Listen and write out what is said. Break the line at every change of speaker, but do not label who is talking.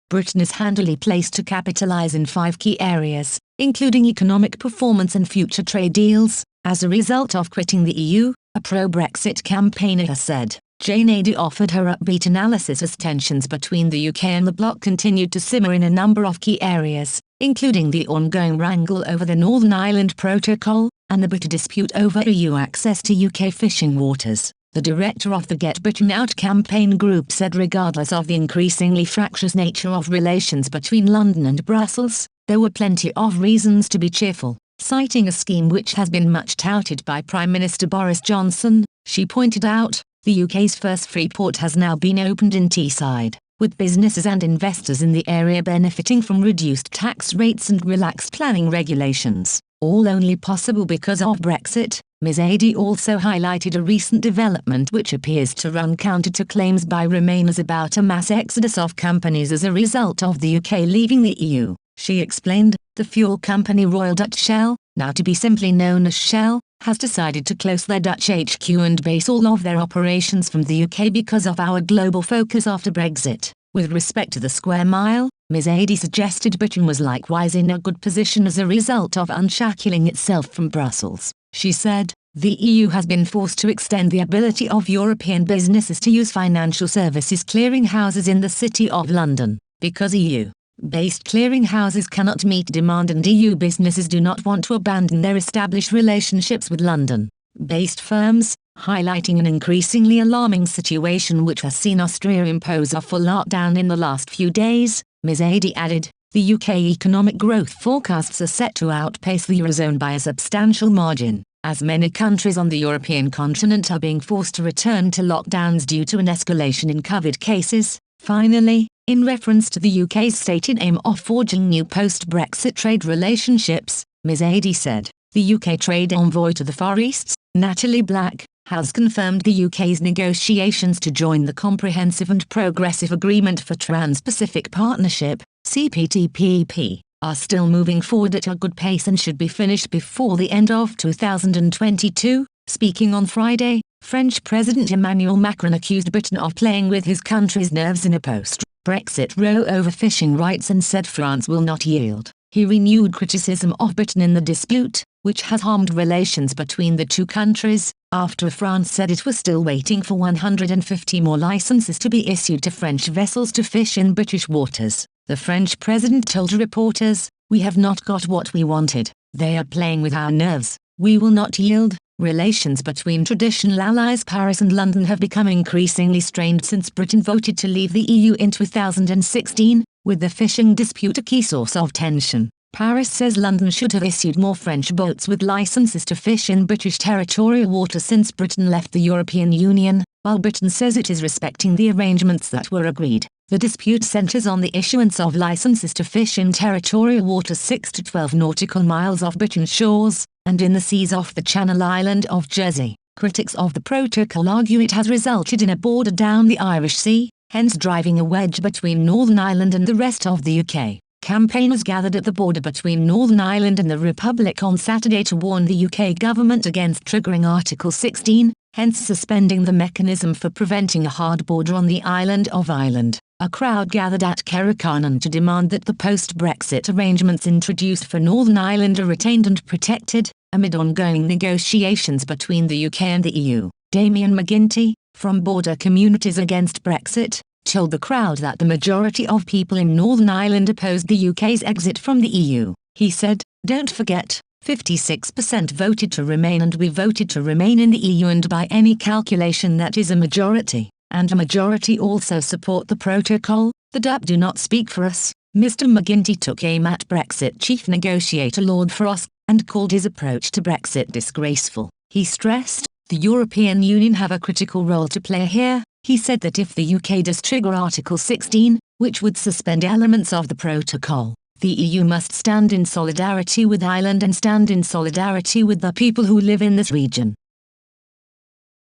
Britain is handily placed to capitalise in 5 key areas, including economic performance and future trade deals, as a result of quitting the EU, a pro-Brexit campaigner has said. Jane Adey offered her upbeat analysis as tensions between the UK and the bloc continued to simmer in a number of key areas, including the ongoing wrangle over the Northern Ireland Protocol, and the bitter dispute over EU access to UK fishing waters. The director of the Get Britain Out campaign group said regardless of the increasingly fractious nature of relations between London and Brussels, there were plenty of reasons to be cheerful. Citing a scheme which has been much touted by Prime Minister Boris Johnson, she pointed out, the UK's first free port has now been opened in Teesside, with businesses and investors in the area benefiting from reduced tax rates and relaxed planning regulations, all only possible because of Brexit. Ms Adey also highlighted a recent development which appears to run counter to claims by Remainers about a mass exodus of companies as a result of the UK leaving the EU. She explained, the fuel company Royal Dutch Shell, now to be simply known as Shell, has decided to close their Dutch HQ and base all of their operations from the UK because of our global focus after Brexit. With respect to the square mile, Ms Adey suggested Britain was likewise in a good position as a result of unshackling itself from Brussels. She said, the EU has been forced to extend the ability of European businesses to use financial services clearinghouses in the City of London, because EU-based clearinghouses cannot meet demand and EU businesses do not want to abandon their established relationships with London-based firms, highlighting an increasingly alarming situation which has seen Austria impose a full lockdown in the last few days. Ms Adey added, the UK economic growth forecasts are set to outpace the Eurozone by a substantial margin, as many countries on the European continent are being forced to return to lockdowns due to an escalation in COVID cases. Finally, in reference to the UK's stated aim of forging new post-Brexit trade relationships, Ms Adey said, the UK trade envoy to the Far East, Natalie Black, has confirmed the UK's negotiations to join the Comprehensive and Progressive Agreement for Trans-Pacific Partnership, CPTPP, are still moving forward at a good pace and should be finished before the end of 2022. Speaking on Friday, French President Emmanuel Macron accused Britain of playing with his country's nerves in a post-Brexit row over fishing rights and said France will not yield. He renewed criticism of Britain in the dispute, which has harmed relations between the two countries, after France said it was still waiting for 150 more licenses to be issued to French vessels to fish in British waters. The French president told reporters, "We have not got what we wanted. They are playing with our nerves. We will not yield." Relations between traditional allies Paris and London have become increasingly strained since Britain voted to leave the EU in 2016, with the fishing dispute a key source of tension. Paris says London should have issued more French boats with licenses to fish in British territorial waters since Britain left the European Union, while Britain says it is respecting the arrangements that were agreed. The dispute centres on the issuance of licenses to fish in territorial waters 6 to 12 nautical miles off Britain's shores, and in the seas off the Channel Island of Jersey. Critics of the protocol argue it has resulted in a border down the Irish Sea, hence driving a wedge between Northern Ireland and the rest of the UK. Campaigners gathered at the border between Northern Ireland and the Republic on Saturday to warn the UK government against triggering Article 16, hence suspending the mechanism for preventing a hard border on the island of Ireland. A crowd gathered at Carrickfergus to demand that the post-Brexit arrangements introduced for Northern Ireland are retained and protected, amid ongoing negotiations between the UK and the EU. Damien McGuinty, from Border Communities Against Brexit, told the crowd that the majority of people in Northern Ireland opposed the UK's exit from the EU. He said, "Don't forget, 56% voted to remain and we voted to remain in the EU, and by any calculation that is a majority. And a majority also support the protocol. The DUP do not speak for us." Mr McGuinty took aim at Brexit chief negotiator Lord Frost, and called his approach to Brexit disgraceful. He stressed, "The European Union have a critical role to play here." He said that if the UK does trigger Article 16, which would suspend elements of the protocol, the EU must stand in solidarity with Ireland and stand in solidarity with the people who live in this region.